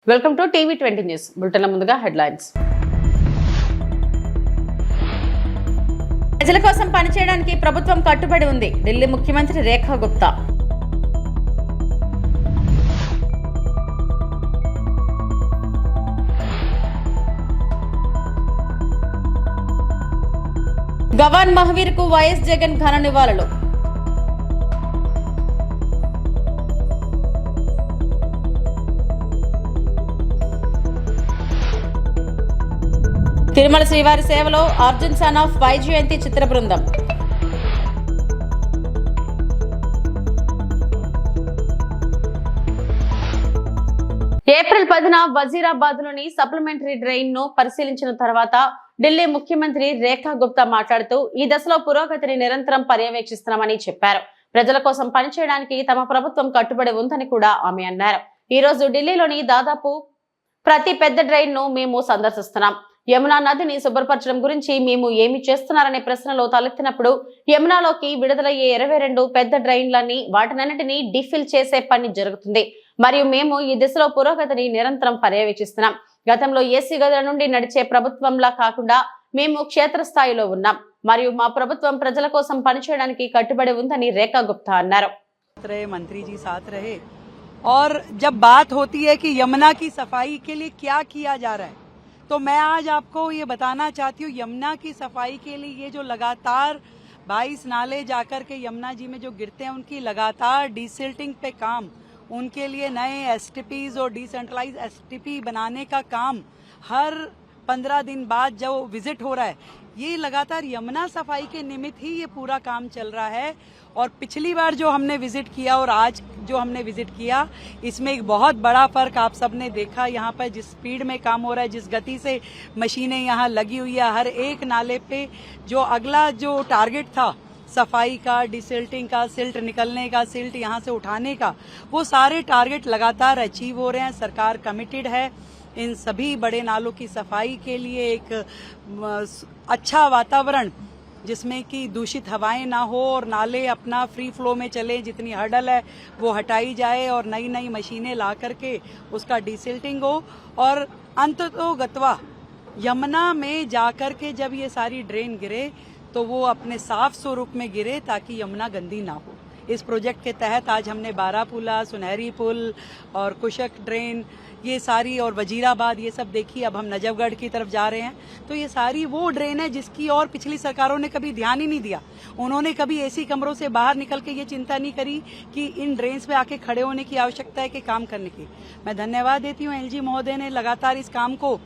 Welcome to TV 20 news బులెటిన్ల ముందుగా headlines. ప్రజల కోసం పనిచేయడానికి ప్రభుత్వం కట్టుబడి ఉంది. ఢిల్లీ ముఖ్యమంత్రి రేఖా గుప్తా. గవాన్ మహావీర్ కు వైఎస్ జగన్ ఘన నివాళులు. తిరుమల శ్రీవారి సేవలో అర్జున్ సన్ ఆఫ్ వైజయంతి చిత్ర బృందం. ఏప్రిల్ 10న వజీరాబాద్ లోని సప్లిమెంటరీ డ్రైన్ ను పరిశీలించిన తర్వాత ఢిల్లీ ముఖ్యమంత్రి రేఖా గుప్తా మాట్లాడుతూ ఈ దశలో పురోగతిని నిరంతరం పర్యవేక్షిస్తున్నామని చెప్పారు. ప్రజల కోసం పనిచేయడానికి తమ ప్రభుత్వం కట్టుబడి ఉందని కూడా ఆమె అన్నారు. ఈ రోజు ఢిల్లీలోని దాదాపు ప్రతి పెద్ద డ్రైన్ ను మేము సందర్శిస్తున్నాం. యమునా నదిని శుభ్రపరచడం గురించి మేము ఏమి చేస్తున్నారనే ప్రశ్నలో తలెత్తినప్పుడు యమునాలోకి విడుదలయ్యే 22 పెద్ద డ్రైన్లన్నీ వాటినన్నిటినీ డిఫిల్ చేసే పని జరుగుతుంది. మరియు మేము ఈ దిశలో పురోగతిని నిరంతరం పర్యవేక్షిస్తున్నాం. గతంలో ఏసీ గదుల నుండి నడిచే ప్రభుత్వంలా కాకుండా మేము క్షేత్రస్థాయిలో ఉన్నాం మరియు మా ప్రభుత్వం ప్రజల కోసం పనిచేయడానికి కట్టుబడి ఉందని రేఖా గుప్తా అన్నారు. मंत्री जी साथ रहे और जब बात होती है कि यमुना की सफाई के लिए क्या किया जा रहा है, तो मैं आज आपको ये बताना चाहती हूँ, यमुना की सफाई के लिए ये जो लगातार 22 नाले जाकर के यमुना जी में जो गिरते हैं उनकी लगातार डिसिल्टिंग पे काम, उनके लिए नए एसटीपीज और डिसेंट्रलाइज एसटीपी बनाने का काम हर 15 दिन बाद जो विजिट हो रहा है, ये लगातार यमुना सफाई के निमित्त ही ये पूरा काम चल रहा है. और पिछली बार जो हमने विजिट किया और आज जो हमने विजिट किया, इसमें एक बहुत बड़ा फर्क आप सबने देखा. यहाँ पर जिस स्पीड में काम हो रहा है, जिस गति से मशीनें यहाँ लगी हुई है, हर एक नाले पे जो अगला जो टारगेट था सफाई का, डिसिल्टिंग का, सिल्ट निकलने का, सिल्ट यहाँ से उठाने का, वो सारे टारगेट लगातार अचीव हो रहे हैं. सरकार कमिटेड है इन सभी बड़े नालों की सफाई के लिए. एक अच्छा वातावरण जिसमें कि दूषित हवाएं ना हो और नाले अपना फ्री फ्लो में चले, जितनी हर्डल है वो हटाई जाए और नई नई मशीनें ला करके उसका डिसिल्टिंग हो. और अंततोगत्वा यमुना में जाकर के जब ये सारी ड्रेन गिरे तो वो अपने साफ स्वरूप में गिरे ताकि यमुना गंदी ना हो. इस प्रोजेक्ट के तहत आज हमने बारापुला, सुनहरी पुल और कुशक ड्रेन ये सारी और वजीराबाद ये सब देखी. अब हम नजफगढ़ की तरफ जा रहे हैं तो ये सारी वो ड्रेन है जिसकी और पिछली सरकारों ने कभी ध्यान ही नहीं दिया. उन्होंने कभी एसी कमरों से बाहर निकल के ये चिंता नहीं करी कि इन ड्रेन्स पे आके खड़े होने की आवश्यकता है कि काम करने की. मैं धन्यवाद देती हूँ एलजी महोदय ने लगातार इस काम को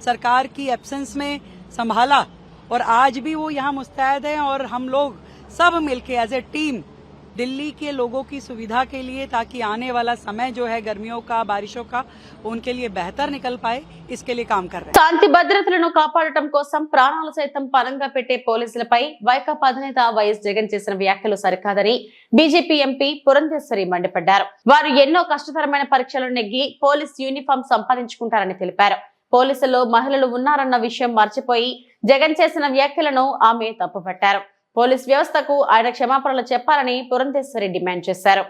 सरकार की एब्सेंस में संभाला और आज भी वो यहाँ मुस्तैद है और हम लोग सब मिलके एज ए टीम दिल्ली के लोगों की सुविधा के लिए, ताकि आने वाला समय जो है गर्मियों का, बारिशों का, उनके लिए बेहतर निकल पाए, इसके लिए काम कर रहे हैं. శాంతి భద్రతలను కాపాడటం కోసం ప్రాణాలు సైతం పరంగా పెట్టే పోలీసులపై వైకాపా అధినేత వైఎస్ జగన్ చేసిన వ్యాఖ్యలు సరికాదని బీజేపీ ఎంపీ పురంధేశ్వరి మండిపడ్డారు. వారు ఎన్నో కష్టతరమైన పరీక్షలు నెగ్గి పోలీస్ యూనిఫామ్ సంపాదించుకుంటారని తెలిపారు. పోలీసుల్లో మహిళలు ఉన్నారన్న విషయం మర్చిపోయి జగన్ చేసిన వ్యాఖ్యలను ఆమె తప్పుపట్టారు. పోలీస్ వ్యవస్థకు ఆయన క్షమాపణలు చెప్పాలని పురంధేశ్వరి డిమాండ్ చేశారు.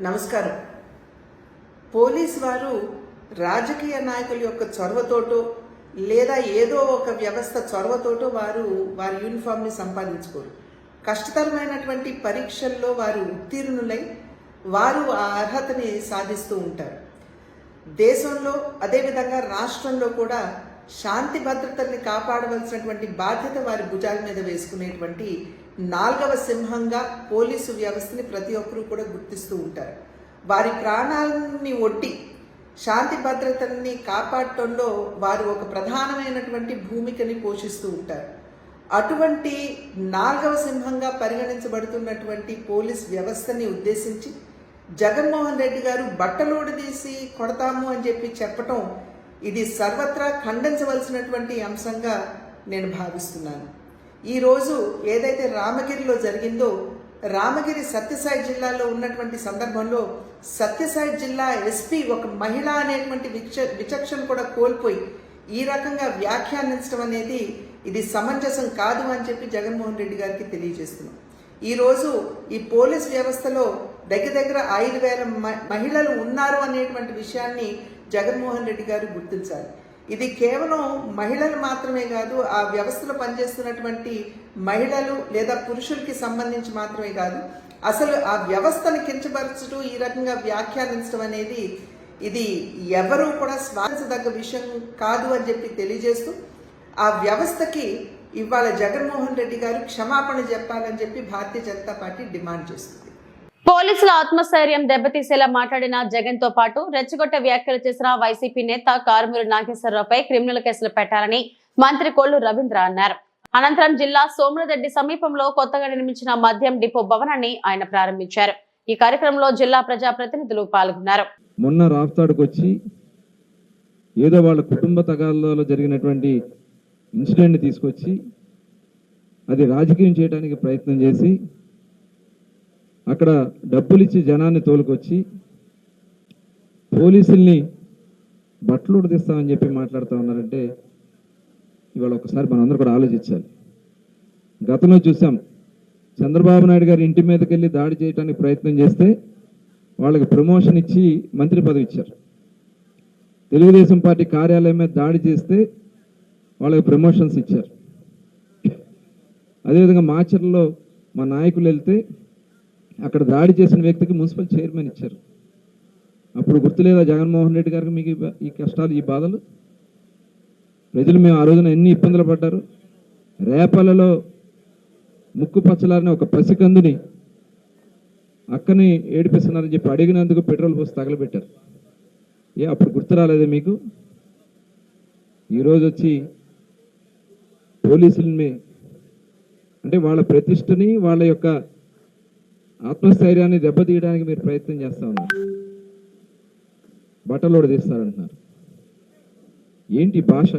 నమస్కారం. పోలీసు వారు రాజకీయ నాయకుల యొక్క చొరవతోటో లేదా ఏదో ఒక వ్యవస్థ చొరవతోటో వారి యూనిఫామ్ ని సంపాదించుకోరు. కష్టతరమైనటువంటి పరీక్షల్లో వారు ఉత్తీర్ణులై వారు ఆ అర్హతని సాధిస్తూ ఉంటారు. దేశంలో అదేవిధంగా రాష్ట్రంలో కూడా శాంతి భద్రతల్ని కాపాడవలసినటువంటి బాధ్యత వారి భుజాల మీద వేసుకునేటువంటి 4వ సింహంగా పోలీసు వ్యవస్థని ప్రతి ఒక్కరూ కూడా గుర్తిస్తూ ఉంటారు. వారి ప్రాణాలని ఒడ్డి శాంతి భద్రతల్ని కాపాడటంలో వారు ఒక ప్రధానమైనటువంటి భూమికని పోషిస్తూ ఉంటారు. అటువంటి 4వ సింహంగా పరిగణించబడుతున్నటువంటి పోలీస్ వ్యవస్థని ఉద్దేశించి జగన్మోహన్ రెడ్డి గారు బట్టలోడు తీసి కొడతాము అని చెప్పటం ఇది సర్వత్రా ఖండించవలసినటువంటి అంశంగా నేను భావిస్తున్నాను. ఈరోజు ఏదైతే రామగిరిలో జరిగిందో, రామగిరి సత్యసాయి జిల్లాలో ఉన్నటువంటి సందర్భంలో సత్యసాయి జిల్లా ఎస్పీ ఒక మహిళ అనేటువంటి విచక్షణ కూడా కోల్పోయి ఈ రకంగా వ్యాఖ్యానించడం అనేది ఇది సమంజసం కాదు అని చెప్పి జగన్మోహన్ రెడ్డి గారికి తెలియజేస్తున్నాం. ఈ రోజు ఈ పోలీస్ వ్యవస్థలో దగ్గర దగ్గర 5,000 మహిళలు ఉన్నారు అనేటువంటి విషయాన్ని జగన్మోహన్ రెడ్డి గారు గుర్తించాలి. ఇది కేవలం మహిళలు మాత్రమే కాదు, ఆ వ్యవస్థలో పనిచేస్తున్నటువంటి మహిళలు లేదా పురుషులకి సంబంధించి మాత్రమే కాదు, అసలు ఆ వ్యవస్థను కించపరచడం, ఈ రకంగా వ్యాఖ్యానించడం అనేది ఇది ఎవరూ కూడా స్వాగతించదగ్గ విషయం కాదు అని చెప్పి తెలియజేస్తూ ఆ వ్యవస్థకి ఇవాళ జగన్మోహన్ రెడ్డి గారు క్షమాపణ చెప్పాలని చెప్పి భారతీయ జనతా పార్టీ డిమాండ్ చేస్తుంది. పోలీసుల ఆత్మస్థైర్యం దెబ్బతీసేలా మాట్లాడిన జగన్ తో పాటు రెచ్చగొట్ట వ్యాఖ్యలు చేసిన వైసీపీ నేత కారుమూరి నాగేశ్వరరావుపై క్రిమినల్ కేసులు పెట్టాలని మంత్రి కొల్లు రవీంద్ర అన్నారు. అనంతరం జిల్లా సోమరదెడ్డి సమీపంలో కొత్తగా నిర్మించిన మద్యం డిపో భవనాన్ని ఆయన ప్రారంభించారు. ఈ కార్యక్రమంలో జిల్లా ప్రజాప్రతినిధులు పాల్గొన్నారు. మొన్న రాప్తాడుకు వచ్చి ఏదో వాళ్ళ కుటుంబ తగాదాలో జరిగినటువంటి ఇన్సిడెంట్ తీసుకొచ్చి అది రాజకీయం చేయడానికి ప్రయత్నం చేసి అక్కడ డబ్బులు ఇచ్చి జనాన్ని తోలుకొచ్చి పోలీసుల్ని బట్టలు ఉడదీస్తామని చెప్పి మాట్లాడుతూ ఉన్నారంటే ఇవాళ ఒకసారి మనందరూ కూడా ఆలోచించాలి. గతంలో చూసాం, చంద్రబాబు నాయుడు గారి ఇంటి మీదకి వెళ్ళి దాడి చేయడానికి ప్రయత్నం చేస్తే వాళ్ళకి ప్రమోషన్ ఇచ్చి మంత్రి పదవి ఇచ్చారు. తెలుగుదేశం పార్టీ కార్యాలయం మీద దాడి చేస్తే వాళ్ళకి ప్రమోషన్స్ ఇచ్చారు. అదేవిధంగా మాచర్లలో మా నాయకులు వెళ్తే అక్కడ దాడి చేసిన వ్యక్తికి మున్సిపల్ చైర్మన్ ఇచ్చారు. అప్పుడు గుర్తులేదా జగన్మోహన్ రెడ్డి గారికి మీకు ఈ కష్టాలు, ఈ బాధలు? ప్రజలు మేము ఆ రోజున ఎన్ని ఇబ్బందులు పడ్డారు. రేపలలో ముక్కు పచ్చలారని ఒక పసికందుని అక్కని ఏడిపిస్తున్నారని చెప్పి అడిగినందుకు పెట్రోల్ పోసి తగలబెట్టారు. అప్పుడు గుర్తు రాలేదే మీకు? ఈరోజు వచ్చి పోలీసులని అంటే వాళ్ళ ప్రతిష్టని, వాళ్ళ యొక్క ఆత్మస్థైర్యాన్ని దెబ్బతీయడానికి మీరు ప్రయత్నం చేస్తా ఉన్నారు. బట్టలోడు తీస్తారంటున్నారు. ఏంటి భాష?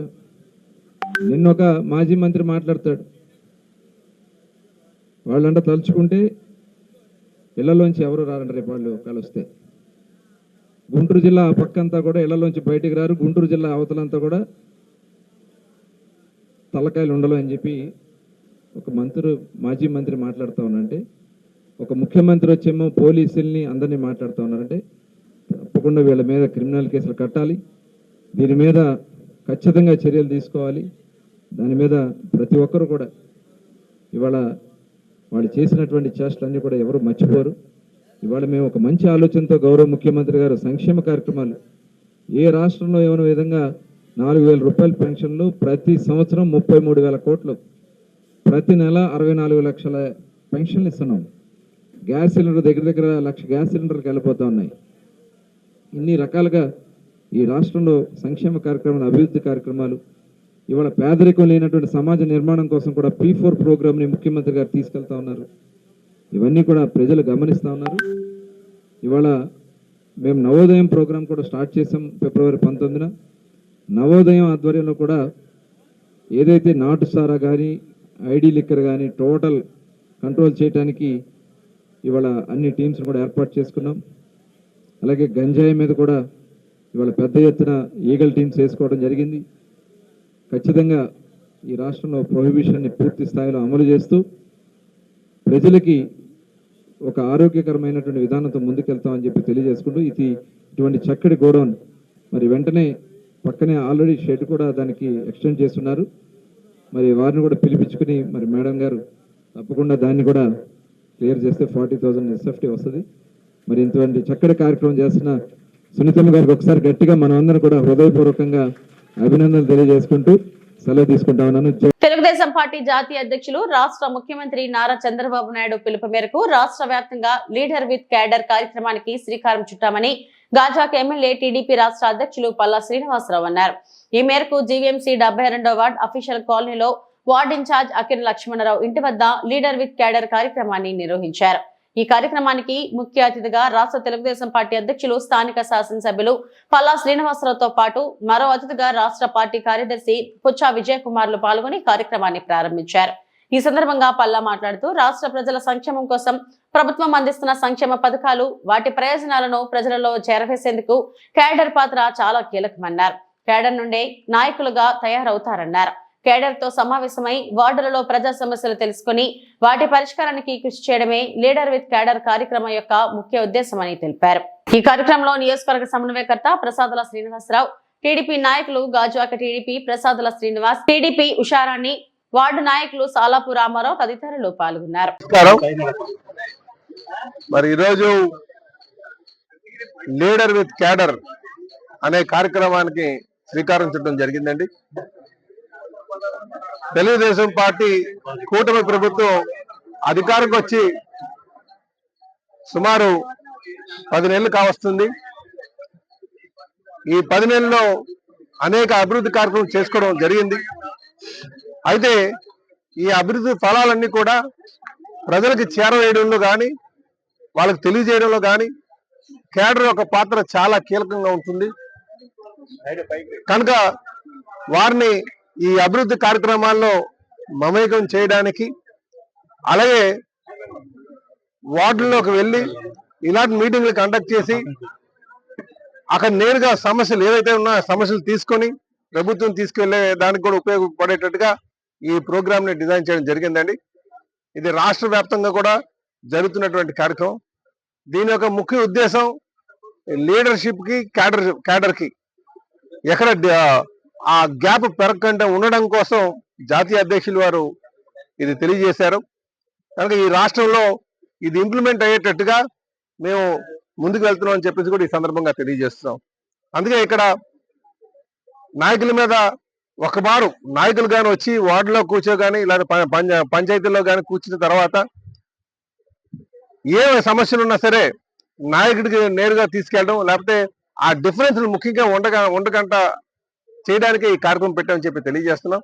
నిన్నొక మాజీ మంత్రి మాట్లాడతాడు, వాళ్ళంట తలుచుకుంటే ఇళ్లలోంచి ఎవరు రారంట రేపు వాళ్ళు కలిస్తే. గుంటూరు జిల్లా ఆ పక్కంతా కూడా ఇళ్లలోంచి బయటికి రారు, గుంటూరు జిల్లా అవతలంతా కూడా తలకాయలు ఉండలు అని చెప్పి ఒక మాజీ మంత్రి మాట్లాడుతూ ఉన్నారంటే, ఒక ముఖ్యమంత్రి వచ్చేమో పోలీసుల్ని అందరినీ మాట్లాడుతూ ఉన్నారంటే తప్పకుండా వీళ్ళ మీద క్రిమినల్ కేసులు కట్టాలి, దీని మీద ఖచ్చితంగా చర్యలు తీసుకోవాలి. దాని మీద ప్రతి ఒక్కరు కూడా ఇవాళ వాళ్ళు చేసినటువంటి చేష్టలన్నీ కూడా ఎవరు మర్చిపోరు. ఇవాళ మేము ఒక మంచి ఆలోచనతో గౌరవ ముఖ్యమంత్రి గారు సంక్షేమ కార్యక్రమాలు ఏ రాష్ట్రంలో ఏమైనా విధంగా 4,000 రూపాయల పెన్షన్లు, ప్రతి సంవత్సరం 33,000 కోట్లు, ప్రతి నెల 64 లక్షల పెన్షన్లు ఇస్తున్నాం. గ్యాస్ సిలిండర్ దగ్గర 1,00,000 గ్యాస్ సిలిండర్కి వెళ్ళిపోతూ ఉన్నాయి. ఇన్ని రకాలుగా ఈ రాష్ట్రంలో సంక్షేమ కార్యక్రమాలు, అభివృద్ధి కార్యక్రమాలు, ఇవాళ పేదరికం లేనటువంటి సమాజ నిర్మాణం కోసం కూడా P4 ప్రోగ్రామ్ని ముఖ్యమంత్రి గారు తీసుకెళ్తా ఉన్నారు. ఇవన్నీ కూడా ప్రజలు గమనిస్తూ ఉన్నారు. ఇవాళ మేము నవోదయం ప్రోగ్రాం కూడా స్టార్ట్ చేసాం ఫిబ్రవరి 19న. నవోదయం ఆధ్వర్యంలో కూడా ఏదైతే నాటు సారా కానీ, ఐడి లిక్కర్ కానీ టోటల్ కంట్రోల్ చేయడానికి ఇవాళ అన్ని టీమ్స్ కూడా ఏర్పాటు చేసుకున్నాం. అలాగే గంజాయి మీద కూడా ఇవాళ పెద్ద ఎత్తున ఈగల్ టీమ్స్ వేసుకోవడం జరిగింది. ఖచ్చితంగా ఈ రాష్ట్రంలో ప్రొహిబిషన్ని పూర్తి స్థాయిలో అమలు చేస్తూ ప్రజలకి ఒక ఆరోగ్యకరమైనటువంటి విధానంతో ముందుకెళ్తామని చెప్పి తెలియజేసుకుంటూ ఇటువంటి చక్కటి గోడౌన్ మరి వెంటనే పక్కనే ఆల్రెడీ షెడ్ కూడా దానికి ఎక్స్టెండ్ చేస్తున్నారు. మరి వారిని కూడా పిలిపించుకుని మరి మేడం గారు తప్పకుండా దాన్ని కూడా క్లియర్ చేస్తే 40,000 SFT వస్తుంది. మరి ఇటువంటి చక్కటి కార్యక్రమం చేస్తున్న సునీతమ్మ గారికి ఒకసారి గట్టిగా మనం అందరం కూడా హృదయపూర్వకంగా అభినందనలు తెలియజేసుకుంటూ సెలవు తీసుకుంటా ఉన్నాను. తెలుగుదేశం పార్టీ జాతీయ అధ్యక్షులు రాష్ట్ర ముఖ్యమంత్రి నారా చంద్రబాబు నాయుడు పిలుపు మేరకు రాష్ట్ర వ్యాప్తంగా లీడర్ విత్ క్యాడర్ కార్యక్రమానికి శ్రీకారం చుట్టామని గాజాక్ ఎమ్మెల్యే టీడీపీ రాష్ట్ర అధ్యక్షులు పల్లా శ్రీనివాసరావు అన్నారు. ఈ మేరకు జీవీఎంసీ 72వ వార్డ్ అఫీషియల్ కాలనీలో వార్డ్ ఇన్ఛార్జ్ అకిన్ లక్ష్మణరావు ఇంటి వద్ద లీడర్ విత్ క్యాడర్ కార్యక్రమాన్ని నిర్వహించారు. ఈ కార్యక్రమానికి ముఖ్య అతిథిగా రాష్ట్ర తెలుగుదేశం పార్టీ అధ్యక్షులు, స్థానిక శాసనసభ్యులు పల్లా శ్రీనివాసరావుతో పాటు మరో అతిథిగా రాష్ట్ర పార్టీ కార్యదర్శి పుచ్చా విజయ్ కుమార్లు పాల్గొని కార్యక్రమాన్ని ప్రారంభించారు. ఈ సందర్భంగా పల్లా మాట్లాడుతూ రాష్ట్ర ప్రజల సంక్షేమం కోసం ప్రభుత్వం అందిస్తున్న సంక్షేమ పథకాలు, వాటి ప్రయోజనాలను ప్రజలలో చేరవేసేందుకు క్యాడర్ పాత్ర చాలా కీలకమన్నారు. క్యాడర్ నుండే నాయకులుగా తయారవుతారన్నారు. కేడర్ తో సమావేశమై వార్డులలో ప్రజా సమస్యలు తెలుసుకుని వాటి పరిష్కారానికి కృషి చేయడమే లీడర్ విత్ కేడర్ కార్యక్రమం యొక్క ముఖ్య ఉద్దేశమని తెలిపారు. ఈ కార్యక్రమంలో నియోజకవర్గ సమన్వయకర్త ప్రసాదుల శ్రీనివాసరావు, టీడీపీ నాయకులు Gajuwaka TDP Prasadula Srinivas, TDP Usharani, ward నాయకులు సాలాపు రామారావు తదితరులు పాల్గొన్నారు. మరి ఈరోజు లీడర్ విత్ క్యాడర్ అనే కార్యక్రమానికి శ్రీకారం చుట్టడం జరిగిందండి. తెలుగుదేశం పార్టీ కూటమి ప్రభుత్వం అధికారంకి వచ్చి సుమారు 10 నెలలు కావస్తుంది. ఈ 10 నెలల్లో అనేక అభివృద్ధి కార్యక్రమం చేసుకోవడం జరిగింది. అయితే ఈ అభివృద్ధి ఫలాలన్నీ కూడా ప్రజలకు చేరవేయడంలో కానీ వాళ్ళకి తెలియజేయడంలో కానీ కేడర్ యొక్క పాత్ర చాలా కీలకంగా ఉంటుంది. కనుక వారిని ఈ అభివృద్ధి కార్యక్రమాల్లో మమేకం చేయడానికి, అలాగే వార్డుల్లోకి వెళ్ళి ఇలాంటి మీటింగ్లు కండక్ట్ చేసి అక్కడ నేరుగా సమస్యలు ఏవైతే ఉన్నాయో సమస్యలు తీసుకొని ప్రభుత్వం తీసుకెళ్లే దానికి కూడా ఉపయోగపడేటట్టుగా ఈ ప్రోగ్రామ్ ని డిజైన్ చేయడం జరిగిందండి. ఇది రాష్ట్ర వ్యాప్తంగా కూడా జరుగుతున్నటువంటి కార్యక్రమం. దీని యొక్క ముఖ్య ఉద్దేశం లీడర్షిప్ కి క్యాడర్ కి ఎక్కడ ఆ గ్యాప్ పెరగకుండా ఉండడం కోసం జాతీయ అధ్యక్షులు వారు ఇది తెలియజేశారు. కనుక ఈ రాష్ట్రంలో ఇది ఇంప్లిమెంట్ అయ్యేటట్టుగా మేము ముందుకు వెళ్తున్నాం అని చెప్పేసి కూడా ఈ సందర్భంగా తెలియజేస్తున్నాం. అందుకే ఇక్కడ నాయకుల మీద ఒకమారు నాయకులు కానీ వచ్చి వార్డులో కూర్చోగాని లేదా పంచాయతీల్లో కానీ కూర్చున్న తర్వాత ఏ సమస్యలు ఉన్నా సరే నాయకుడికి నేరుగా తీసుకెళ్ళడం, లేకపోతే ఆ డిఫరెన్స్ ముఖ్యంగా ఉండకంట చేయడానికి ఈ కార్యక్రమం పెట్టామని చెప్పి తెలియజేస్తున్నాం.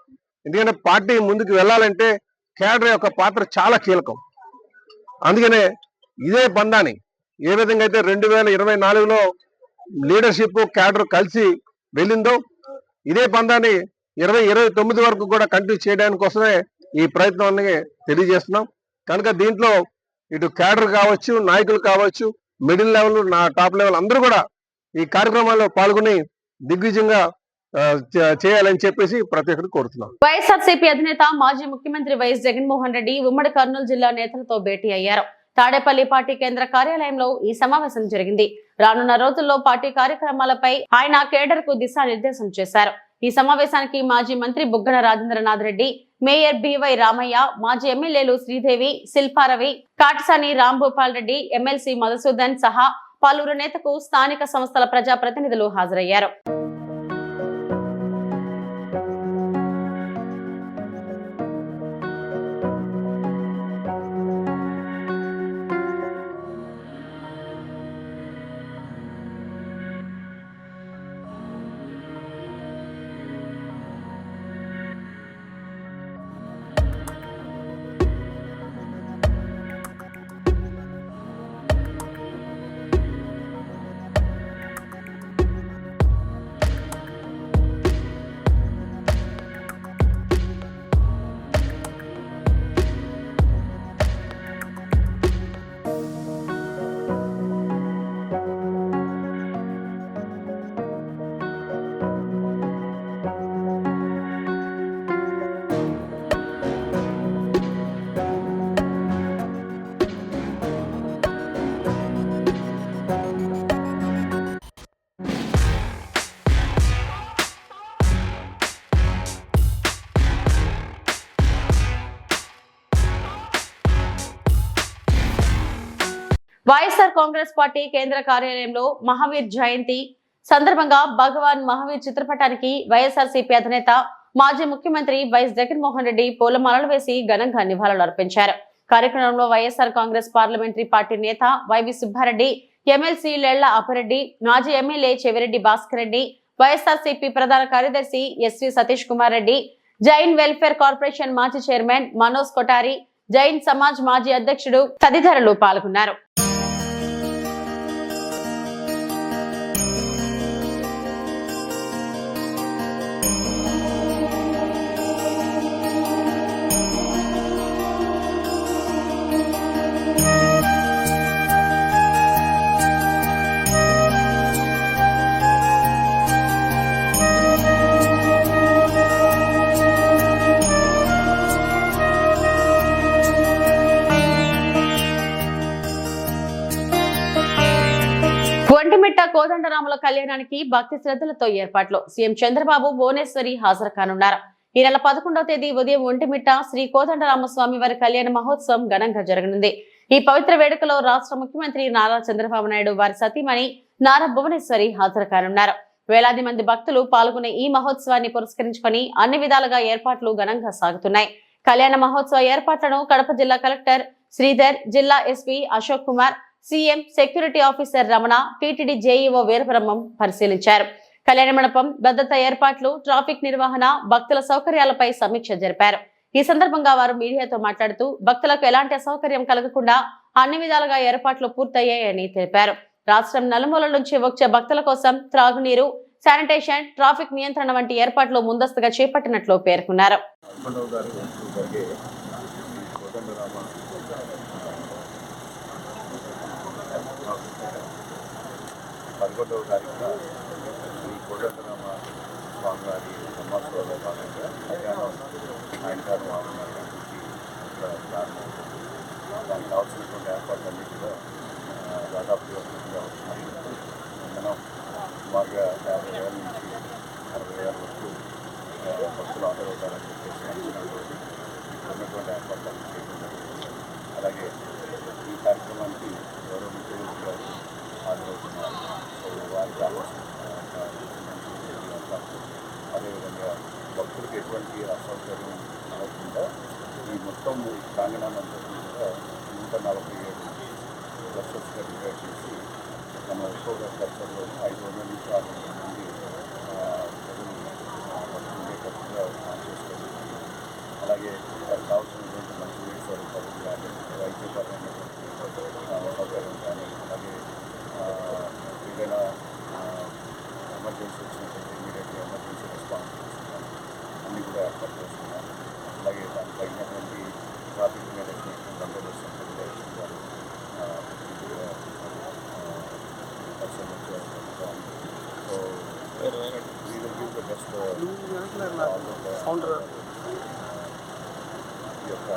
ఎందుకంటే పార్టీ ముందుకు వెళ్ళాలంటే కేడర్ యొక్క పాత్ర చాలా కీలకం. అందుకనే ఇదే బంధాన్ని ఏ విధంగా అయితే 2024లో లీడర్షిప్ క్యాడర్ కలిసి వెళ్ళిందో ఇదే బంధాన్ని 2029 వరకు కూడా కంటిన్యూ చేయడానికి కోసమే ఈ ప్రయత్నాన్ని తెలియజేస్తున్నాం. కనుక దీంట్లో ఇటు క్యాడర్ కావచ్చు, నాయకులు కావచ్చు, మిడిల్ లెవెల్, టాప్ లెవెల్ అందరూ కూడా ఈ కార్యక్రమాల్లో పాల్గొని దిగ్విజయంగా చేయాలని చెప్పేసి ప్రతి ఒక్కరు కోరుతున్నాం. వైఎస్ఆర్సీపీ అధినేత మాజీ ముఖ్యమంత్రి వైఎస్ జగన్మోహన్ రెడ్డి ఉమ్మడి కర్నూలు జిల్లా నేతలతో భేటీ అయ్యారు. తాడేపల్లి పార్టీ కేంద్ర కార్యాలయంలో ఈ సమావేశం జరిగింది. రానున్న రోజుల్లో పార్టీ కార్యక్రమాలపై ఆయన కేడర్ కు దిశానిర్దేశం చేశారు. ఈ సమావేశానికి మాజీ మంత్రి బుగ్గన రాజేంద్రనాథ్ రెడ్డి, మేయర్ బివై రామయ్య, మాజీ ఎమ్మెల్యేలు శ్రీదేవి, శిల్పారవి, కాటసాని రాంభూపాల్ రెడ్డి, ఎమ్మెల్సీ మధుసూదన్ సహా పలువురు నేతకు స్థానిక సంస్థల ప్రజా ప్రతినిధులు హాజరయ్యారు. వైఎస్ఆర్ కాంగ్రెస్ పార్టీ కేంద్ర కార్యాలయంలో మహావీర్ జయంతి సందర్భంగా భగవాన్ మహావీర్ చిత్రపటానికి వైఎస్ఆర్సీపీ అధినేత మాజీ ముఖ్యమంత్రి వైఎస్ జగన్మోహన్ రెడ్డి పూలమాలలు వేసి ఘనంగా నివాళులు అర్పించారు. కార్యక్రమంలో వైఎస్ఆర్ కాంగ్రెస్ పార్లమెంటరీ పార్టీ నేత వైవి సుబ్బారెడ్డి, ఎమ్మెల్సీ లెళ్ల అప్పారెడ్డి, మాజీ ఎమ్మెల్యే చెవిరెడ్డి భాస్కర్ రెడ్డి, వైఎస్ఆర్సీపీ ప్రధాన కార్యదర్శి ఎస్వి సతీష్ కుమార్ రెడ్డి, జైన్ వెల్ఫేర్ కార్పొరేషన్ మాజీ చైర్మన్ మనోజ్ కొటారి, జైన్ సమాజ్ మాజీ అధ్యక్షుడు తదితరులు పాల్గొన్నారు. కళ్యాణానికి భక్తి శ్రద్ధలతో ఏర్పాట్లు. సీఎం చంద్రబాబు భువనేశ్వరి హాజరు కానున్నారు. ఈ నెల 11వ తేదీ ఉదయం ఒంటిమిట్ట శ్రీ కోదండరామస్వామి వారి కళ్యాణ మహోత్సవం ఘనంగా జరగనుంది. ఈ పవిత్ర వేడుకలో రాష్ట్ర ముఖ్యమంత్రి నారా చంద్రబాబు నాయుడు, వారి సతీమణి నారా భువనేశ్వరి హాజరు కానున్నారు. వేలాది మంది భక్తులు పాల్గొనే ఈ మహోత్సవాన్ని పురస్కరించుకొని అన్ని విధాలుగా ఏర్పాట్లు ఘనంగా సాగుతున్నాయి. కళ్యాణ మహోత్సవ ఏర్పాట్లను కడప జిల్లా కలెక్టర్ శ్రీధర్, జిల్లా SP Ashok Kumar, CM security officer Ramana, TTD JEO Veerabrahmam పరిశీలించారు. కళ్యాణ మండపం భద్రతా ఏర్పాట్లు, ట్రాఫిక్ నిర్వహణ, భక్తుల సౌకర్యాలపై సమీక్ష జరిపారు. ఈ సందర్భంగా వారు మీడియాతో మాట్లాడుతూ భక్తులకు ఎలాంటి అసౌకర్యం కలగకుండా అన్ని విధాలుగా ఏర్పాట్లు పూర్తయ్యాయని తెలిపారు. రాష్ట్రం నలుమూలల నుంచి వచ్చే భక్తుల కోసం త్రాగునీరు, శానిటేషన్, ట్రాఫిక్ నియంత్రణ వంటి ఏర్పాట్లు ముందస్తుగా చేపట్టినట్లు పేర్కొన్నారు. పదకొండవ తారీఖున శ్రీ కోదండరామ స్వామి వారి బ్రహ్మోత్సవంలో భాగంగా మధ్యాహ్నం సాయంకాలం 6:30 గంటలకి ప్రారంభమవుతుంది. దానికి కావాల్సినటువంటి ఏర్పాట్లన్నీ కూడా దాదాపుగా పూర్తిగా అవుతున్నాయి. మనం సుమారుగా 50,000 నుంచి 60,000 వరకు భక్తులు హాజరవుతారని చెప్పేసి ఉన్నటువంటి ఏర్పాట్లన్నీ చేయడం జరుగుతుంది. అలాగే ఈ కార్యక్రమానికి గౌరవ ముఖ్యమంత్రి గారు హాజరవుతున్నారు. వారికి అదేవిధంగా భక్తులకు ఎటువంటి అసౌకర్యం లేకుండా ఈ మొత్తం ప్రాంగణాన్నంతటినీ కూడా 147 క్లస్టర్స్గా డివైడ్ చేసి మన ఎక్కువగా క్లస్టర్లో 500 నుంచి 600 మంది ప్రజలు ఉండేటట్టుగా చేసుకోవాలి. అలాగే వారికి కావాల్సినటువంటి మంచి నీటి సౌకర్యం కానీ, వైద్యపరమైనటువంటి సౌకర్యం కానీ, అలాగే ఏదైనా ఎమర్జెన్సీ వచ్చినటువంటి ఇమీడియట్గా ఎమర్జెన్సీ రెస్పాన్స్ చేస్తున్నాను, అన్నీ కూడా ఏర్పాటు చేస్తున్నాను. అలాగే దానికి తగినటువంటి ట్రాఫిక్ మేనేజ్మెంట్ బందోబస్తు గారు సో బెస్ట్ ఈ యొక్క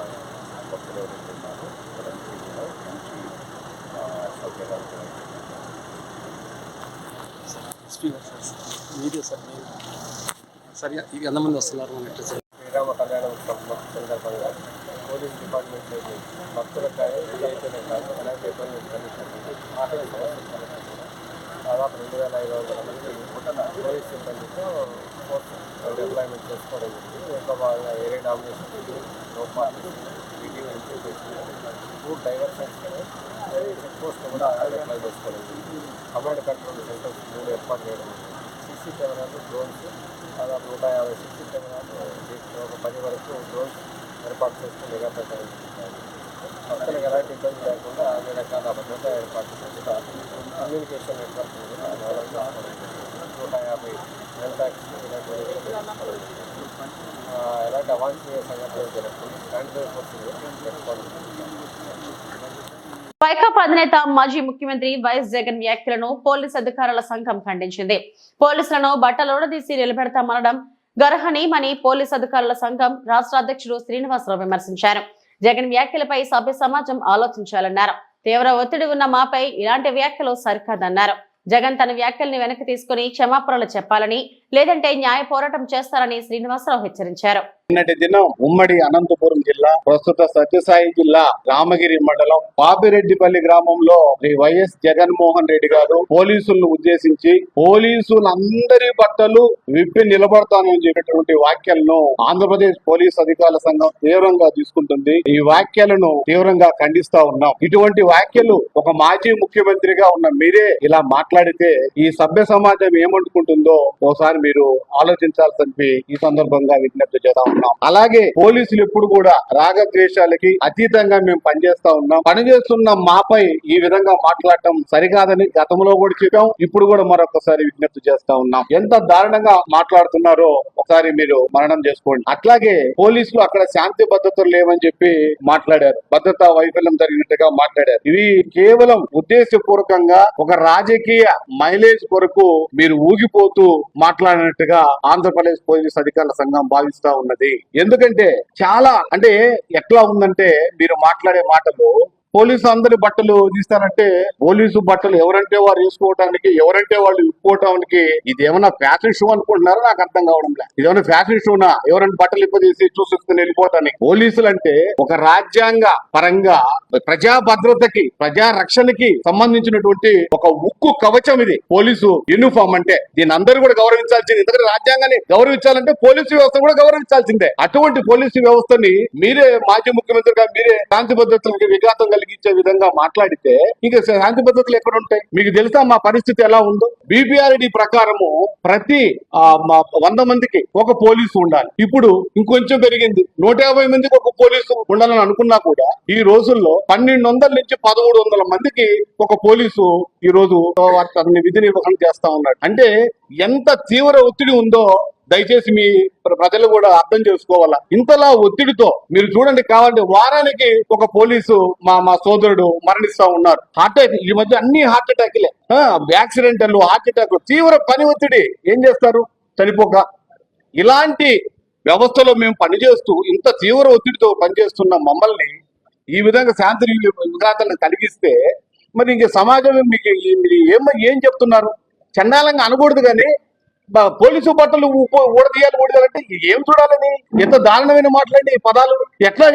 భక్తులు ఎవరైతే ఉన్నారో వాళ్ళందరికీ కూడా మంచి సౌకర్యాలు సరే ఎంతమంది వస్తున్నారు శ్రీరామ కళ్యాణ ఉత్సవం సందర్భంగా పోలీస్ డిపార్ట్మెంట్ భక్తులకు కానీ విజయతనే కాదు ఎలాంటి ఇబ్బందులు కలిగినటువంటి ఆటల సమస్యలు దాదాపు 2,500 మంది పోలీస్ సిబ్బందితో ఫోర్స్ ఎంప్లాయ్మెంట్ చేసుకోవడం జరిగింది. ఎక్కువ భాగంగా area domination, no parking, meeting food diversions check post కూడా అప్లై చేసుకోవడం జరిగింది. కమాండ్ కంట్రోల్ సెంటర్స్ 3 ఏర్పాటు చేయడం జరిగింది. సీసీ కెమెరాలు, డ్రోన్స్ దాదాపు 150 సీసీ కెమెరాలు, ఒక 10 వరకు డ్రోన్స్ ఏర్పాటు చేసుకుని నిఘా పెట్టడం జరుగుతుంది. భక్తులకు ఎలాంటి ఇబ్బంది లేకుండా అన్ని రకాల భద్రతా ఏర్పాట్లు చేస్తారు. కమ్యూనికేషన్ నెట్వర్క్ కూడా డెవలప్ చేసుకోవడం జరుగుతుంది. 150 హెల్త్ ట్యాక్స్ ఎలాంటి అవాంఛనీయ సంఘటనలు జరగకుండా శానిటైజర్ ఫోర్స్ పెట్టుకోవడం జరుగుతుంది. వైకాపా అధినేత మాజీ ముఖ్యమంత్రి వైఎస్ జగన్ వ్యాఖ్యలను పోలీస్ అధికారుల సంఘం ఖండించింది. పోలీసులను బట్టలోడదీసి నిలబెడతామనడం గర్హనీయమని పోలీస్ అధికారుల సంఘం రాష్ట్ర అధ్యక్షుడు శ్రీనివాసరావు విమర్శించారు. జగన్ వ్యాఖ్యలపై సభ్య సమాజం ఆలోచించాలన్నారు. తీవ్ర ఒత్తిడి ఉన్న మాపై ఇలాంటి వ్యాఖ్యలు సరికాదన్నారు. జగన్ తన వ్యాఖ్యల్ని వెనక్కి తీసుకుని క్షమాపణలు చెప్పాలని, లేదంటే న్యాయ పోరాటం చేస్తారని శ్రీనివాసరావు హెచ్చరించారు. నిన్నటి దినం ఉమ్మడి అనంతపురం జిల్లా, ప్రస్తుత సత్యసాయి జిల్లా రామగిరి మండలం పాపిరెడ్డిపల్లి గ్రామంలో శ్రీ వైఎస్ జగన్మోహన్ రెడ్డి గారు పోలీసులను ఉద్దేశించి పోలీసులందరి బట్టలు విప్పి నిలబడతానని చెప్పినటువంటి వ్యాఖ్యలను ఆంధ్రప్రదేశ్ పోలీస్ అధికారుల సంఘం తీవ్రంగా తీసుకుంటుంది. ఈ వ్యాఖ్యలను తీవ్రంగా ఖండిస్తా ఉన్నాం. ఇటువంటి వ్యాఖ్యలు ఒక మాజీ ముఖ్యమంత్రిగా ఉన్న మీరే ఇలా మాట్లాడితే ఈ సభ్య సమాజం ఏమనుకుంటుందో ఒకసారి మీరు ఆలోచించాల్సి ఈ సందర్భంగా విజ్ఞప్తి చేస్తా ఉన్నాం. అలాగే పోలీసులు ఎప్పుడు కూడా రాగద్వేషాలకి అతీతంగా మేము పనిచేస్తా ఉన్నాం. పనిచేస్తున్న మాపై ఈ విధంగా మాట్లాడటం సరికాదని గతంలో కూడా చెప్పాం, ఇప్పుడు కూడా మరొకసారి విజ్ఞప్తి చేస్తా ఉన్నాం. ఎంత దారుణంగా మాట్లాడుతున్నారో ఒకసారి మీరు మననం చేసుకోండి. అట్లాగే పోలీసులు అక్కడ శాంతి భద్రతలు లేవని చెప్పి మాట్లాడారు, భద్రతా వైఫల్యం జరిగినట్టుగా మాట్లాడారు. ఇవి కేవలం ఉద్దేశపూర్వకంగా ఒక రాజకీయ మైలేజ్ కొరకు మీరు ఊగిపోతూ మాట్లాడినట్టుగా ఆంధ్రప్రదేశ్ పోలీస్ అధికారుల సంఘం భావిస్తా ఉన్నది. ఎందుకంటే చాలా ఎట్లా ఉందంటే మీరు మాట్లాడే మాటలు పోలీసు అందరి బట్టలు తీస్తారంటే పోలీసు బట్టలు ఎవరంటే వారు వేసుకోవడానికి, ఎవరంటే వాళ్ళు ఇప్పుకోవడానికి ఇది ఏమన్నా ఫ్యాషన్ షో అనుకుంటున్నారో నాకు అర్థం కావడం లేదు. ఇదేమన్నా ఫ్యాషన్ షోనా ఎవరైనా బట్టలు ఇప్పదీసి చూసుకుని వెళ్ళిపోవటానికి? పోలీసులు అంటే ఒక రాజ్యాంగ పరంగా ప్రజా భద్రతకి, ప్రజా రక్షణకి సంబంధించినటువంటి ఒక ఉక్కు కవచం ఇది పోలీసు యూనిఫామ్ అంటే. దీన్ని అందరూ కూడా గౌరవించాల్సింది. ఎందుకంటే రాజ్యాంగాన్ని గౌరవించాలంటే పోలీసు వ్యవస్థ కూడా గౌరవించాల్సిందే. అటువంటి పోలీసు వ్యవస్థని మీరే మాజీ ముఖ్యమంత్రిగా మీరే శాంతి భద్రతలకు విఘాతం కలిగించే విధంగా మాట్లాడితే ఇంకా శాంతి భద్రతలు ఎక్కడ ఉంటాయి? మీకు తెలుసా మా పరిస్థితి ఎలా ఉందో? BPRD ప్రకారము ప్రతి 100 మందికి ఒక పోలీసు ఉండాలి. ఇప్పుడు ఇంకొంచెం పెరిగింది, 150 మందికి ఒక పోలీసు ఉండాలని అనుకున్నా కూడా ఈ రోజుల్లో 1200 నుంచి 1300 మందికి ఒక పోలీసు ఈ రోజు విధి నిర్వహణ చేస్తా ఉన్నాడు. అంటే ఎంత తీవ్ర ఒత్తిడి ఉందో దయచేసి మీ ప్రజలు కూడా అర్థం చేసుకోవాలా. ఇంతలా ఒత్తిడితో మీరు చూడండి, కావాలంటే వారానికి ఒక పోలీసు మా సోదరుడు మరణిస్తా ఉన్నారు. హార్ట్ అటాక్, ఈ మధ్య అన్ని హార్ట్ అటాక్లే, యాక్సిడెంటల్, హార్ట్ అటాక్, తీవ్ర పని ఒత్తిడి. ఏం చేస్తారు? చనిపోక. ఇలాంటి వ్యవస్థలో మేము పనిచేస్తూ ఇంత తీవ్ర ఒత్తిడితో పనిచేస్తున్న మమ్మల్ని ఈ విధంగా శాంతి విఘాతాలను కలిగిస్తే మరి ఇంక సమాజం మీకు ఏం చెప్తున్నారు? చండాలంగా అనకూడదు కానీ పోలీసు బట్టలు ఊడదీయాలంటే ఏం చూడాలని? ఎంత దారుణమైన మాట్లాడి పదాలు ఎట్లా?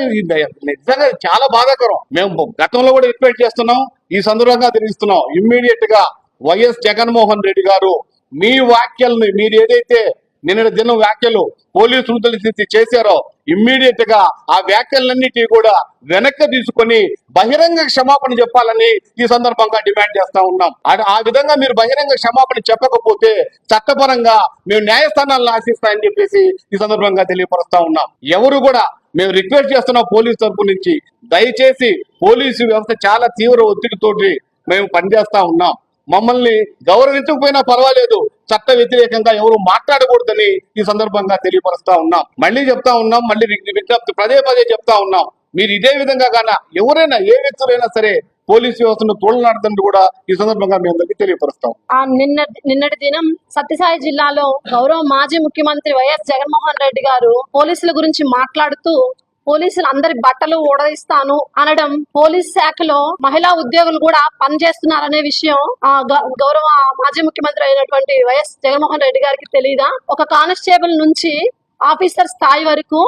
నిజంగా చాలా బాధాకరం. మేము గతంలో కూడా రిక్వెస్ట్ చేస్తున్నాం, ఈ సందర్భంగా తెలియజేస్తున్నాం. ఇమ్మీడియట్ గా వైఎస్ జగన్మోహన్ రెడ్డి గారు మీ వ్యాఖ్యల్ని, మీరు ఏదైతే నిన్న దినం వ్యాఖ్యలు పోలీసులు తెలిసి చేశారో ఇమ్మీడియట్ గా ఆ వ్యాఖ్యలన్నిటి కూడా వెనక్కి తీసుకొని బహిరంగ క్షమాపణ చెప్పాలని ఈ సందర్భంగా డిమాండ్ చేస్తా ఉన్నాం. ఆ విధంగా మీరు బహిరంగ క్షమాపణ చెప్పకపోతే చట్టపరంగా మేము న్యాయస్థానాలను ఆశిస్తామని చెప్పేసి ఈ సందర్భంగా తెలియపరుస్తా ఉన్నాం. ఎవరు కూడా మేము రిక్వెస్ట్ చేస్తున్నాం పోలీసు తరపు నుంచి, దయచేసి పోలీసు వ్యవస్థ చాలా తీవ్ర ఒత్తిడితోటి మేము పనిచేస్తా ఉన్నాం. మమ్మల్ని గౌరవించకపోయినా పర్వాలేదు, చట్ట వ్యతిరేకంగా ఎవరు మాట్లాడకూడదని ఈ సందర్భంగా తెలియపరుస్తా ఉన్నాం. మళ్ళీ చెప్తా ఉన్నాం, మళ్ళీ విజ్ఞప్తి పదే చెప్తా ఉన్నాం. మీరు ఇదే విధంగా గాన ఎవరైనా ఏ వ్యక్తులైనా సరే పోలీసు వ్యవస్థను తోలనాడదని కూడా ఈ సందర్భంగా మీ అందరికీ తెలియపరుస్తాం. నిన్నటి దినం సత్యసాయి జిల్లాలో గౌరవ మాజీ ముఖ్యమంత్రి వైఎస్ జగన్మోహన్ రెడ్డి గారు పోలీసుల గురించి మాట్లాడుతూ పోలీసులు అందరి బట్టలు ఊడదీస్తాను అనడం, పోలీస్ శాఖలో మహిళా ఉద్యోగులు కూడా పనిచేస్తున్నారనే విషయం గౌరవ మాజీ ముఖ్యమంత్రి అయినటువంటి వైఎస్ జగన్మోహన్ రెడ్డి గారికి తెలియదా? ఒక కానిస్టేబుల్ నుంచి ఆఫీసర్ స్థాయి వరకు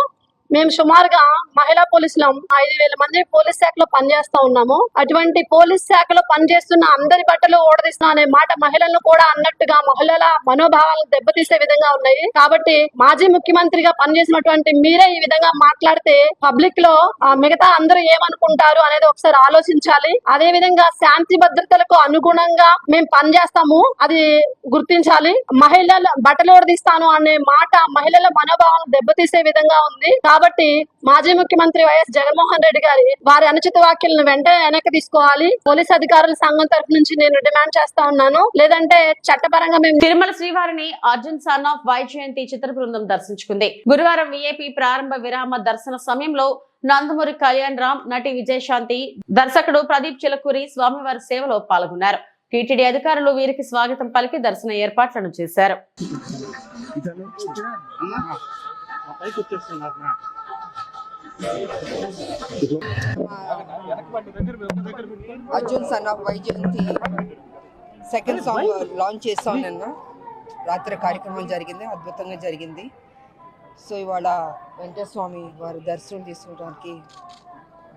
మేము సుమారుగా మహిళా పోలీసులం 5000 మంది పోలీస్ శాఖలో పనిచేస్తా ఉన్నాము. అటువంటి పోలీస్ శాఖలో పనిచేస్తున్న అందరి బట్టలు ఓడదీస్తున్నా అనే మాట మహిళలను కూడా అన్నట్టుగా మహిళల మనోభావాలను దెబ్బతీసే విధంగా ఉన్నాయి. కాబట్టి మాజీ ముఖ్యమంత్రిగా పనిచేసినటువంటి మీరే ఈ విధంగా మాట్లాడితే పబ్లిక్ లో మిగతా అందరూ ఏమనుకుంటారు అనేది ఒకసారి ఆలోచించాలి. అదే విధంగా శాంతి భద్రతలకు అనుగుణంగా మేము పనిచేస్తాము, అది గుర్తించాలి. మహిళల బట్టలు ఓడదీస్తాను అనే మాట మహిళల మనోభావాలను దెబ్బతీసే విధంగా ఉంది. కాబట్టి మాజీ ముఖ్యమంత్రి వైఎస్ జగన్మోహన్ రెడ్డి గారి వారి అనుచిత వ్యాఖ్యలను వెంటనే వెనక్కి తీసుకోవాలి. పోలీస్ అధికారుల సంఘం తరఫు నుంచి నేను డిమాండ్ చేస్తా ఉన్నాను. లేదంటే చట్టపరంగా మేము తిరుమల శ్రీవారిని అర్జున్ సన్ ఆఫ్ వైజయంతి చిత్ర బృందం దర్శించుకుంది. గురువారం VIP ప్రారంభ విరామ దర్శన సమయంలో నందమూరి కళ్యాణ్ రామ్, నటి విజయశాంతి, దర్శకుడు ప్రదీప్ చిలకూరి స్వామివారి సేవలో పాల్గొన్నారు. టీటీడీ అధికారులు వీరికి స్వాగతం పలికి దర్శన ఏర్పాట్లను చేశారు. Arjun son of Vyjayanthi second song launch చేస్తాం. నిన్న రాత్రి కార్యక్రమం జరిగింది, అద్భుతంగా జరిగింది. సో ఇవాళ వెంకటేశ్వర స్వామి వారి దర్శనం తీసుకోవడానికి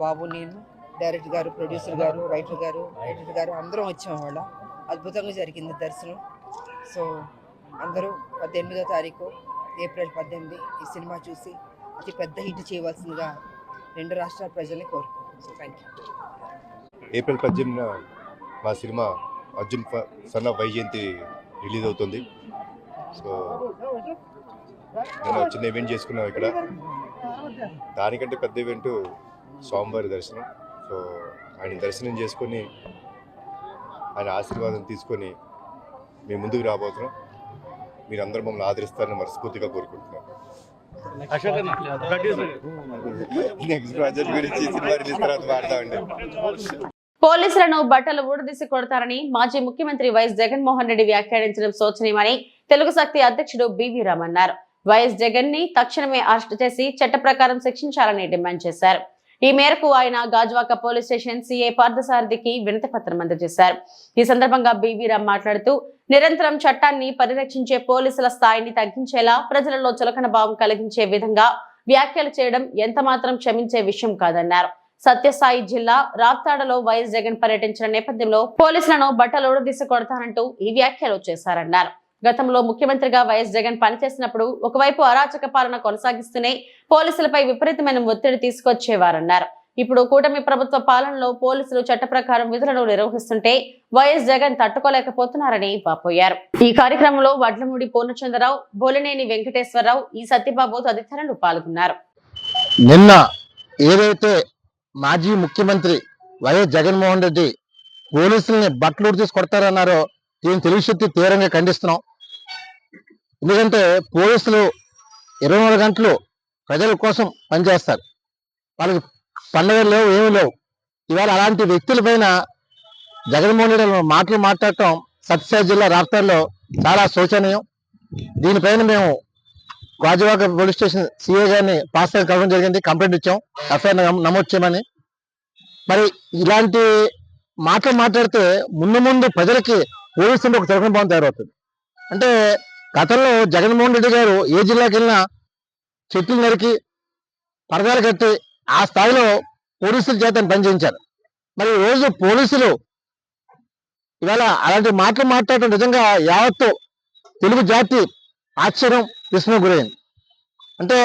బాబు, నేను, డైరెక్టర్ గారు, ప్రొడ్యూసర్ గారు, రైటర్ గారు, ఎడిటర్ గారు అందరం వచ్చాం. ఇవాళ అద్భుతంగా జరిగింది దర్శనం. సో అందరూ 18వ తారీఖు ఏప్రిల్ 18 ఈ సినిమా చూసి అతి పెద్ద హిట్ చేయవలసిందిగా 2 రాష్ట్రాల ప్రజల్ని కోరుకుంటున్నాను. So thank you. ఏప్రిల్ 18 మా cinema Arjun son of Vyjayanthi release అవుతుంది. సో నేను చిన్న ఈవెంట్ చేసుకున్నాం ఇక్కడ. దానికంటే పెద్ద ఈవెంట్ స్వామివారి దర్శనం. సో ఆయన దర్శనం చేసుకొని ఆయన ఆశీర్వాదం తీసుకొని మేము ముందుకు రాబోతున్నాం. మీరందరూ మమ్మల్ని ఆదరిస్తారని మనస్ఫూర్తిగా కోరుకుంటున్నాం. నెక్స్ట్ ప్రాజెక్ట్ గురించి సినిమా రిలీజ్ తర్వాత మాట్లాడండి. పోలీసులను బట్టలు ఊడదీసి కొడతారని మాజీ ముఖ్యమంత్రి వైఎస్ జగన్మోహన్ రెడ్డి వ్యాఖ్యానించడం శోచనీయమని తెలుగు శక్తి అధ్యక్షుడు బివి రామ్ అన్నారు. వైఎస్ జగన్ ని తక్షణమే అరెస్టు చేసి చట్ట ప్రకారం శిక్షించాలని డిమాండ్ చేశారు. ఈ మేరకు ఆయన గాజువాక పోలీస్ స్టేషన్ సిఐ పార్థసారథికి వినతి పత్రం అందజేశారు. ఈ సందర్భంగా బివి రామ్ మాట్లాడుతూ నిరంతరం చట్టాన్ని పరిరక్షించే పోలీసుల స్థాయిని తగ్గించేలా ప్రజలలో చులకన భావం కలిగించే విధంగా వ్యాఖ్యలు చేయడం ఎంత మాత్రం క్షమించే విషయం కాదన్నారు. సత్యసాయి జిల్లా రాప్తాడలో వైఎస్ జగన్ పర్యటించిన నేపథ్యంలో పోలీసులను బట్టలోడదీసి కొడతానంటూ ఈ వ్యాఖ్యలు చేశారన్నారు. గతంలో ముఖ్యమంత్రిగా వైఎస్ జగన్ పనిచేసినప్పుడు ఒకవైపు అరాచక పాలన కొనసాగిస్తూనే పోలీసులపై విపరీతమైన ఒత్తిడి తీసుకొచ్చేవారన్నారు. ఇప్పుడు కూటమి ప్రభుత్వ పాలనలో పోలీసులు చట్ట ప్రకారం విధులను నిర్వహిస్తుంటే వైఎస్ జగన్ తట్టుకోలేకపోతున్నారని వాపోయారు. ఈ కార్యక్రమంలో వడ్లమూడి పూర్ణచంద్రరావు, బోలినేని వెంకటేశ్వరరావు, ఈ సత్యబాబు తదితరులు పాల్గొన్నారు. నిన్న ఏదైతే మాజీ ముఖ్యమంత్రి వైఎస్ జగన్మోహన్ రెడ్డి పోలీసుల్ని బట్టలు తీసి కొడతారన్నారో దీన్ని తెలుగుశక్తి తీవ్రంగా ఖండిస్తున్నాం. ఎందుకంటే పోలీసులు 24 గంటలు ప్రజల కోసం పనిచేస్తారు. వాళ్ళకి పండుగలు లేవు, ఏమీ లేవు. ఇవాళ అలాంటి వ్యక్తులపైన జగన్మోహన్ రెడ్డి మాటలు మాట్లాడటం సత్యసాయి జిల్లా రాప్తాడులో చాలా శోచనీయం. దీనిపైన మేము గాజువాక పోలీస్ స్టేషన్ సిఐ గారిని పాస్ కలవడం జరిగింది. కంప్లైంట్ ఇచ్చాం, ఎఫ్ఐఆర్ నమోదు చేయమని. మరి ఇలాంటి మాటలు మాట్లాడితే ముందు ప్రజలకి పోలీసులు ఒక చులకన భావం తయారవుతుంది. అంటే గతంలో జగన్మోహన్ రెడ్డి గారు ఏ జిల్లాకి వెళ్ళినా చెట్లు నరికి పరదాలు కట్టి ఆ స్థాయిలో పోలీసుల చేత పనిచేయించారు. మరి ఈ రోజు పోలీసులు ఇవాళ అలాంటి మాటలు మాట్లాడటం నిజంగా యావత్తు తెలుగు జాతి ఆశ్చర్యం విస్మయం గురైంది. అంటే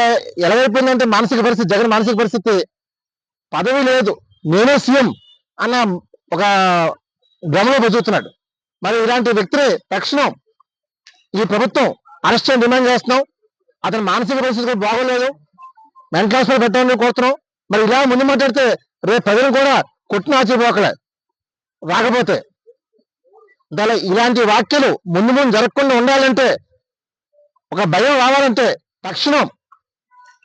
ఎలాగైపోయిందంటే మానసిక పరిస్థితి, జగన్ మానసిక పరిస్థితి పదవి లేదు, నేనే సీఎం అన్న ఒక భ్రమలో బతుకుతున్నాడు. మరి ఇలాంటి వ్యక్తిని తక్షణం ఈ ప్రభుత్వం అరెస్ట్ చేయని డిమాండ్ చేస్తున్నాం. అతని మానసిక పరిస్థితి కూడా బాగోలేదు, మెంటల్ హాస్పిటల్ పెట్టాలని కోరుతున్నాం. మరి ఇలా ముందు మాట్లాడితే రేపు ప్రజలు కూడా కొట్టిన ఆశ్చర్యపోకలే రాకపోతే. ఇలాంటి వ్యాఖ్యలు ముందు జరగకుండా ఉండాలంటే, ఒక భయం రావాలంటే తక్షణం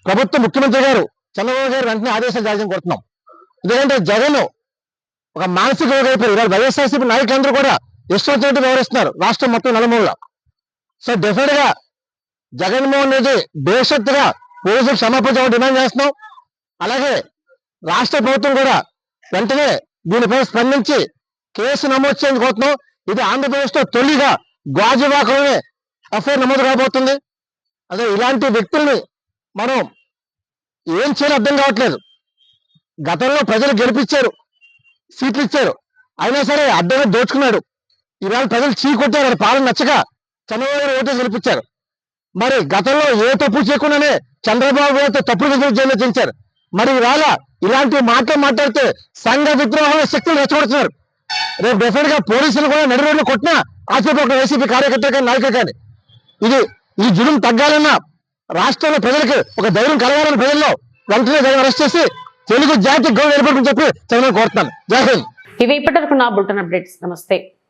ప్రభుత్వ ముఖ్యమంత్రి గారు చంద్రబాబు గారు వెంటనే ఆదేశాలు జారీ చేయని కోరుతున్నాం. ఎందుకంటే జగన్ ఒక మానసిక అయిపోయి ఇవాళ వైఎస్ఆర్సీపీ నాయకులందరూ కూడా ఇష్టం వ్యవహరిస్తున్నారు రాష్ట్రం మొత్తం నలుమూలలా. సో డెఫినెట్ గా జగన్మోహన్ రెడ్డి భవిష్యత్తుగా పోలీసులు క్షమాపణ డిమాండ్ చేస్తున్నాం. అలాగే రాష్ట్ర ప్రభుత్వం కూడా వెంటనే దీనిపై స్పందించి కేసు నమోదు చేయాలని కోరుతున్నాం. ఇది ఆంధ్రప్రదేశ్ లో తొలిగా గాజువాకలోనే ఎఫ్ఐఆర్ నమోదు కాబోతుంది. అదే ఇలాంటి వ్యక్తుల్ని మనం ఏం చేయాలో అర్థం కావట్లేదు. గతంలో ప్రజలు గెలిపించారు, సీట్లు ఇచ్చారు, అయినా సరే అడ్డంగా దోచుకున్నాడు. ఇవాళ ప్రజలు చీకొట్టారు, పాలన నచ్చక చంద్రబాబు ఓటు గెలిపించారు. మరి గతంలో ఏ తప్పు చేయకుండానే చంద్రబాబు గారితో తప్పుడు విధులు జైలు చేయించారు. మరి ఇవాళ ఇలాంటి మాటలు మాట్లాడితే సంఘ విద్రోహ శక్తులు రెచ్చగొడుతున్నారు. రేపు డెఫినెట్ గా పోలీసులు కూడా నడి రోడ్లు కొట్టినా ఆశ్చర్యపోక వైసీపీ కార్యకర్తలు కానీ నాయకులు కానీ ఈ జులుం తగ్గాలన్నా, రాష్ట్రంలో ప్రజలకు ఒక ధైర్యం కలగాలని ప్రజల్లో వెంటనే జగన్ అరెస్ట్ చేసి తెలుగు జాతి గౌరవం ఏర్పడుతుందని చెప్పి చంద్రబాబు కోరుతున్నాను. జై హింద్. ఇవి ఇప్పటివరకు నా బులెటిన్ అప్డేట్స్. నమస్తే.